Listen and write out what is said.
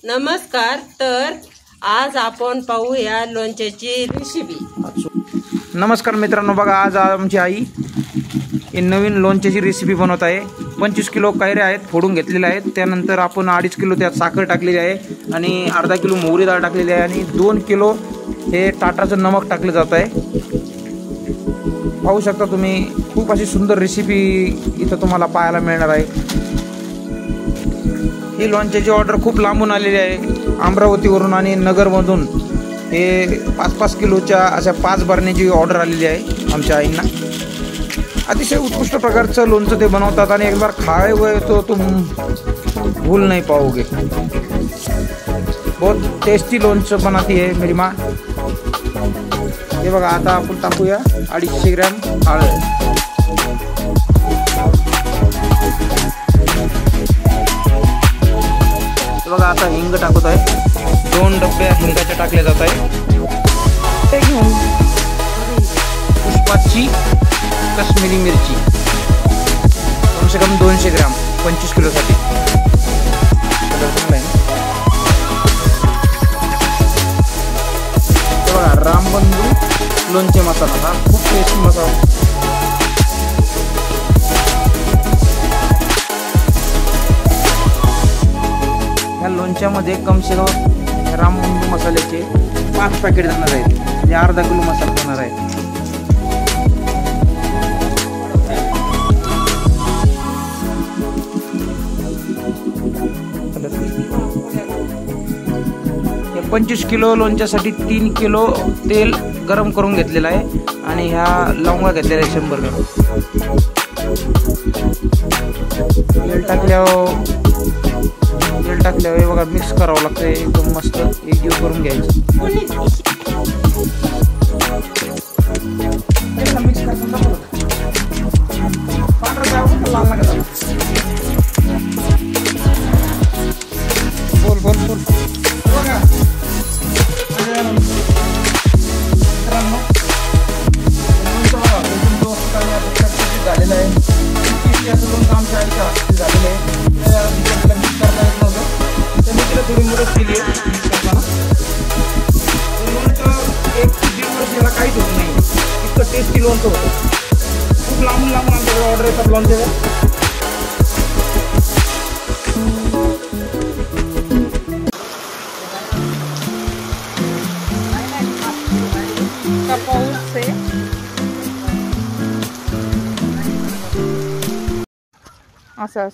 नमस्कार. तर आज आपण पाहूया लोणच्याची रेसिपी. नमस्कार मित्रांनो, बघा आज आमची आई ही नवीन लोणच्याची रेसिपी बनवत आहे. 25 किलो कैऱ्या आहेत, फोडून घेतलेल्या आहेत. त्यानंतर आपण 2.5 किलो त्यात साखर टाकलेली आहे आणि अर्धा किलो मोहरी डाळ टाकलेली आहे आणि 2 किलो हे टाटाचं नमक टाकलं जात आहे. पाहू शकता तुम्ही, खूप अशी सुंदर रेसिपी इथं तुम्हाला पाहायला मिळणार आहे. ही लोणच्याची ऑर्डर खूप लांबून आलेली आहे, अमरावतीवरून आणि नगरमधून. हे 5-5 किलोच्या अशा 5 भरण्याची ऑर्डर आलेली आहे आमच्या आईंना. अतिशय उत्कृष्ट प्रकारचं लोणचं ते बनवतात आणि एक बार खाए हुए तो तुम भूल नहीं पाओगे. बहुत टेस्टी लोणचं बनाती है मेरी माँ. हे बघा, आता आपण टाकूया 250 ग्रॅम हळद. बघा, आता हिंग टाकत आहे. 2 डब्बे हिंगाचे टाकले जात आहे. ते घेऊन पुष्पाची काश्मीरी मिरची कमसे कम 200 ग्रॅम 25 किलोसाठी. बघा, रामबंधू लोणचे मसाला, हा खूप टेस्टी मसाला. या लोणच्यामध्ये कमसे कम रामबंधू मसाल्याचे 5 पॅकेट जाणार आहेत, म्हणजे अर्धा किलो मसाला जाणार आहे. या 25 किलो लोणच्यासाठी 3 किलो तेल गरम करून घेतलेलं आहे आणि ह्या लवंगा घेतलेल्या आहे 100 ग्रॅम. तेल टाकल्यावर बघा मिक्स करावं लागतं. एकदम मस्त एकजीव करून घ्यायचं. मिक्स बोल झालेलं आहे. आमच्या आईच्या हाती झालेलं आहे. थोडी मदत केली आहे करताना. लोणचं 1-1.5 वर्ष याला काहीच होत नाही, इतकं टेस्टी लोणचं होतं. खूप लांबून आमच्याकडे ऑर्डर येतात लोणच्याचं. असं